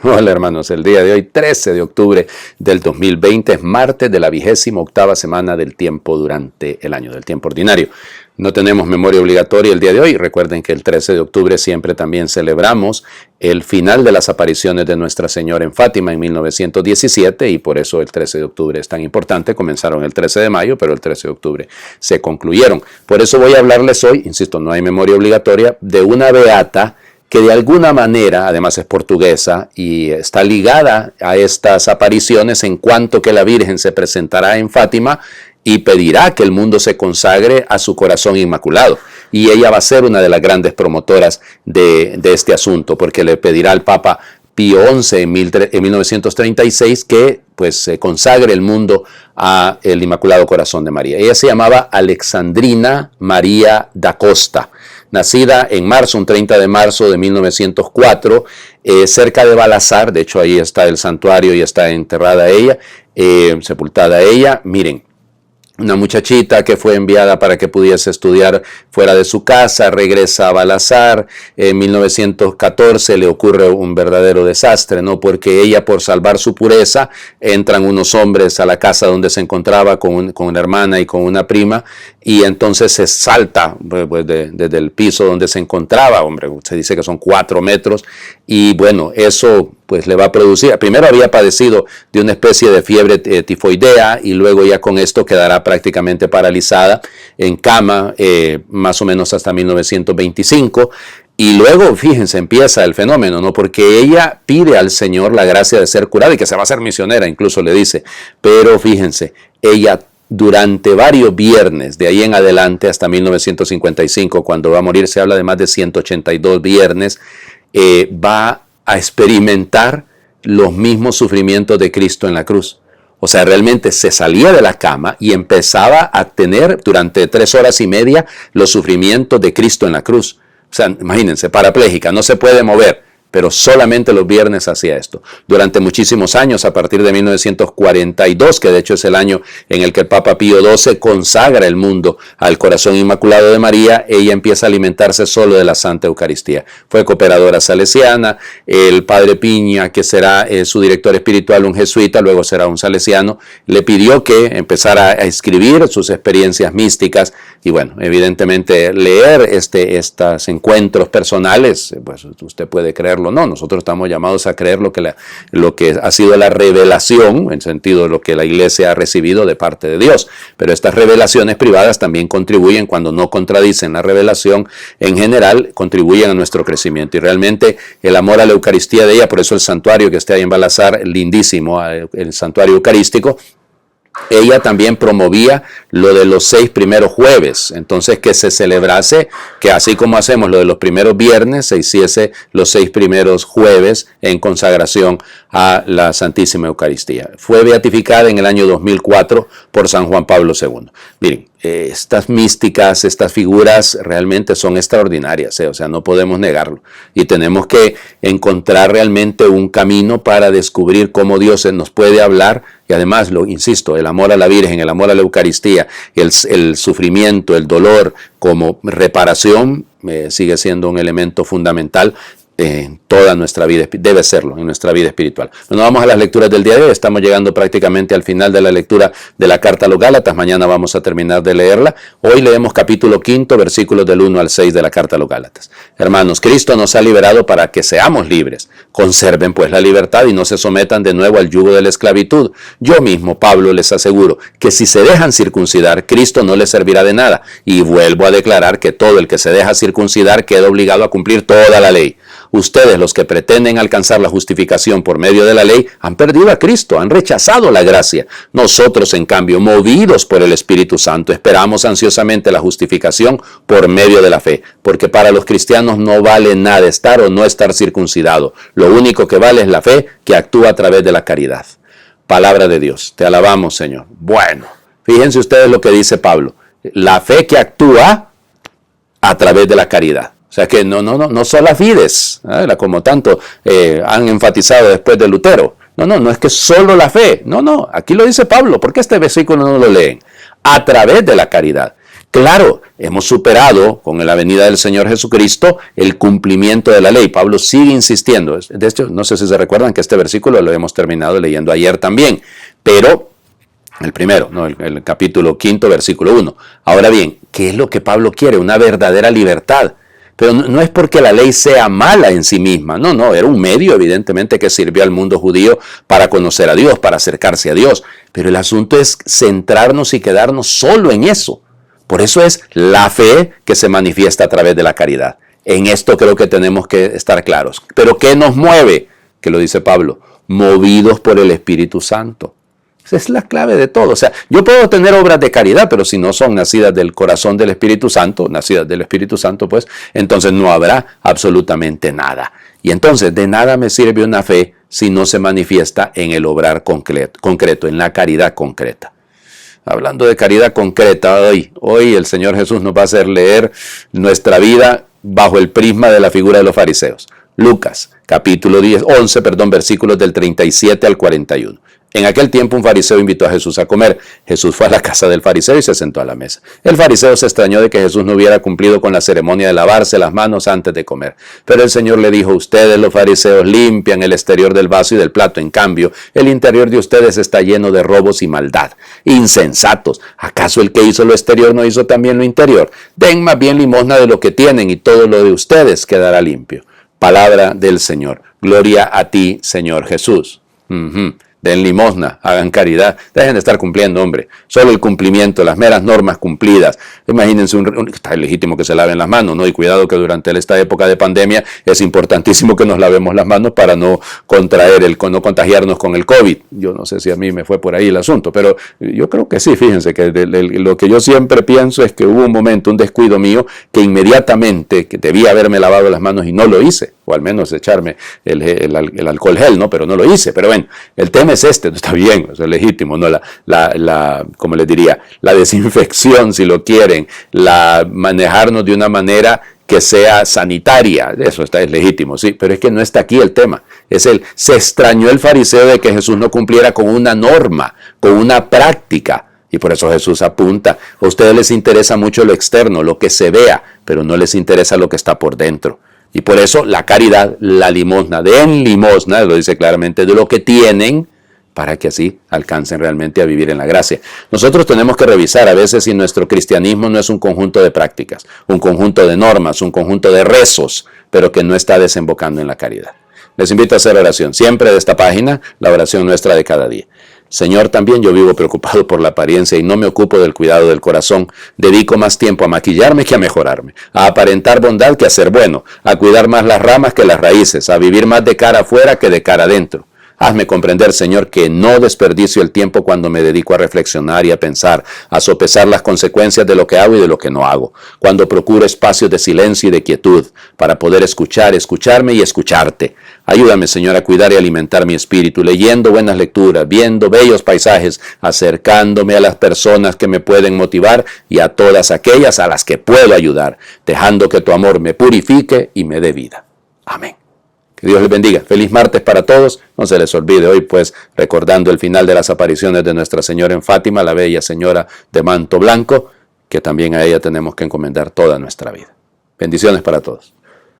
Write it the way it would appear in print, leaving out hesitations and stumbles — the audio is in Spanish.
Hola hermanos, el día de hoy, 13 de octubre del 2020, es martes de la 28ª semana del tiempo durante el año, del tiempo ordinario. No tenemos memoria obligatoria el día de hoy. Recuerden que el 13 de octubre siempre también celebramos el final de las apariciones de Nuestra Señora en Fátima en 1917 y por eso el 13 de octubre es tan importante. Comenzaron el 13 de mayo, pero el 13 de octubre se concluyeron. Por eso voy a hablarles hoy, insisto, no hay memoria obligatoria, de una beata que de alguna manera, además es portuguesa y está ligada a estas apariciones en cuanto que la Virgen se presentará en Fátima y pedirá que el mundo se consagre a su corazón inmaculado. Y ella va a ser una de las grandes promotoras de este asunto, porque le pedirá al Papa Pío XI en 1936 que pues se consagre el mundo a el Inmaculado Corazón de María. Ella se llamaba Alexandrina María da Costa, nacida en marzo, un 30 de marzo de 1904, cerca de Balazar. De hecho ahí está el santuario y está enterrada ella, sepultada ella. Miren, una muchachita que fue enviada para que pudiese estudiar fuera de su casa, regresa a Balazar. En 1914 le ocurre un verdadero desastre, ¿no? Porque ella, por salvar su pureza, entran unos hombres a la casa donde se encontraba con una hermana y con una prima, y entonces se salta pues, desde el piso donde se encontraba, hombre, se dice que son 4 metros, y bueno, eso pues le va a producir, primero había padecido de una especie de fiebre tifoidea y luego ya con esto quedará prácticamente paralizada en cama más o menos hasta 1925. Y luego, fíjense, empieza el fenómeno, ¿no? Porque ella pide al Señor la gracia de ser curada y que se va a hacer misionera, incluso le dice. Pero fíjense, ella durante varios viernes, de ahí en adelante hasta 1955, cuando va a morir, se habla de más de 182 viernes, va a experimentar los mismos sufrimientos de Cristo en la cruz. O sea, realmente se salía de la cama y empezaba a tener durante 3 horas y media los sufrimientos de Cristo en la cruz. O sea, imagínense, parapléjica, no se puede mover, pero solamente los viernes hacía esto. Durante muchísimos años, a partir de 1942, que de hecho es el año en el que el Papa Pío XII consagra el mundo al Corazón Inmaculado de María, ella empieza a alimentarse solo de la Santa Eucaristía. Fue cooperadora salesiana, el padre Piña, que será su director espiritual, un jesuita, luego será un salesiano, le pidió que empezara a escribir sus experiencias místicas y bueno, evidentemente leer estos encuentros personales, pues usted puede creerlo. No, nosotros estamos llamados a creer lo que ha sido la revelación, en sentido de lo que la Iglesia ha recibido de parte de Dios. Pero estas revelaciones privadas también contribuyen, cuando no contradicen la revelación en general, contribuyen a nuestro crecimiento. Y realmente el amor a la Eucaristía de ella, por eso el santuario que está ahí en Balazar, lindísimo, el santuario eucarístico, ella también promovía lo de los 6 primeros jueves, entonces que se celebrase, que así como hacemos lo de los primeros viernes, se hiciese los 6 primeros jueves en consagración a la Santísima Eucaristía. Fue beatificada en el año 2004 por San Juan Pablo II. Miren, estas místicas, estas figuras realmente son extraordinarias, o sea, no podemos negarlo. Y tenemos que encontrar realmente un camino para descubrir cómo Dios nos puede hablar. Y además, insisto, el amor a la Virgen, el amor a la Eucaristía, el sufrimiento, el dolor como reparación sigue siendo un elemento fundamental en toda nuestra vida, debe serlo en nuestra vida espiritual. Bueno, vamos a las lecturas del día de hoy. Estamos llegando prácticamente al final de la lectura de la carta a los Gálatas. Mañana vamos a terminar de leerla. Hoy leemos capítulo 5, versículos del 1 al 6 de la carta a los Gálatas. Hermanos, Cristo nos ha liberado para que seamos libres. Conserven pues la libertad y no se sometan de nuevo al yugo de la esclavitud. Yo mismo, Pablo, les aseguro que si se dejan circuncidar, Cristo no les servirá de nada. Y vuelvo a declarar que todo el que se deja circuncidar queda obligado a cumplir toda la ley. Ustedes, los que pretenden alcanzar la justificación por medio de la ley, han perdido a Cristo, han rechazado la gracia. Nosotros, en cambio, movidos por el Espíritu Santo, esperamos ansiosamente la justificación por medio de la fe, porque para los cristianos no vale nada estar o no estar circuncidado. Lo único que vale es la fe que actúa a través de la caridad. Palabra de Dios. Te alabamos, Señor. Bueno, fíjense ustedes lo que dice Pablo. La fe que actúa a través de la caridad. O sea que no sola fides, como tanto han enfatizado después de Lutero. No es que solo la fe. No, aquí lo dice Pablo. ¿Por qué este versículo no lo leen? A través de la caridad. Claro, hemos superado con la venida del Señor Jesucristo el cumplimiento de la ley. Pablo sigue insistiendo. De hecho, no sé si se recuerdan que este versículo lo hemos terminado leyendo ayer también, pero el primero, ¿no? el capítulo 5, versículo 1. Ahora bien, ¿qué es lo que Pablo quiere? Una verdadera libertad. Pero no es porque la ley sea mala en sí misma, no, era un medio evidentemente que sirvió al mundo judío para conocer a Dios, para acercarse a Dios. Pero el asunto es centrarnos y quedarnos solo en eso. Por eso es la fe que se manifiesta a través de la caridad. En esto creo que tenemos que estar claros. ¿Pero qué nos mueve? Que lo dice Pablo, movidos por el Espíritu Santo. Esa es la clave de todo. O sea, yo puedo tener obras de caridad, pero si no son nacidas del corazón del Espíritu Santo, pues, entonces no habrá absolutamente nada. Y entonces de nada me sirve una fe si no se manifiesta en el obrar concreto, en la caridad concreta. Hablando de caridad concreta, hoy el Señor Jesús nos va a hacer leer nuestra vida bajo el prisma de la figura de los fariseos. Lucas, capítulo 11, versículos del 37 al 41. En aquel tiempo un fariseo invitó a Jesús a comer. Jesús fue a la casa del fariseo y se sentó a la mesa. El fariseo se extrañó de que Jesús no hubiera cumplido con la ceremonia de lavarse las manos antes de comer. Pero el Señor le dijo, ustedes los fariseos limpian el exterior del vaso y del plato. En cambio, el interior de ustedes está lleno de robos y maldad. Insensatos, ¿acaso el que hizo lo exterior no hizo también lo interior? Den más bien limosna de lo que tienen y todo lo de ustedes quedará limpio. Palabra del Señor. Gloria a ti, Señor Jesús. Den limosna, hagan caridad, dejen de estar cumpliendo, hombre. Solo el cumplimiento, las meras normas cumplidas. Imagínense, está legítimo que se laven las manos, ¿no? Y cuidado que durante esta época de pandemia es importantísimo que nos lavemos las manos para no no contagiarnos con el COVID. Yo no sé si a mí me fue por ahí el asunto, pero yo creo que sí. Fíjense que lo que yo siempre pienso es que hubo un momento, un descuido mío, que inmediatamente que debía haberme lavado las manos y no lo hice, o al menos echarme el alcohol gel, ¿no? Pero no lo hice. Pero bueno, el tema es está bien, eso es legítimo, ¿no? Como les diría, la desinfección, si lo quieren, manejarnos de una manera que sea sanitaria, eso es legítimo, sí, pero es que no está aquí el tema. Se extrañó el fariseo de que Jesús no cumpliera con una norma, con una práctica. Y por eso Jesús apunta, a ustedes les interesa mucho lo externo, lo que se vea, pero no les interesa lo que está por dentro. Y por eso la caridad, la limosna, den limosna, lo dice claramente, de lo que tienen, para que así alcancen realmente a vivir en la gracia. Nosotros tenemos que revisar a veces si nuestro cristianismo no es un conjunto de prácticas, un conjunto de normas, un conjunto de rezos, pero que no está desembocando en la caridad. Les invito a hacer oración, siempre de esta página, la oración nuestra de cada día. Señor, también yo vivo preocupado por la apariencia y no me ocupo del cuidado del corazón. Dedico más tiempo a maquillarme que a mejorarme, a aparentar bondad que a ser bueno, a cuidar más las ramas que las raíces, a vivir más de cara afuera que de cara adentro. Hazme comprender, Señor, que no desperdicio el tiempo cuando me dedico a reflexionar y a pensar, a sopesar las consecuencias de lo que hago y de lo que no hago, cuando procuro espacios de silencio y de quietud para poder escucharme y escucharte. Ayúdame, Señor, a cuidar y alimentar mi espíritu, leyendo buenas lecturas, viendo bellos paisajes, acercándome a las personas que me pueden motivar y a todas aquellas a las que puedo ayudar, dejando que tu amor me purifique y me dé vida. Amén. Que Dios les bendiga. Feliz martes para todos. No se les olvide hoy, pues, recordando el final de las apariciones de Nuestra Señora en Fátima, la bella señora de manto blanco, que también a ella tenemos que encomendar toda nuestra vida. Bendiciones para todos.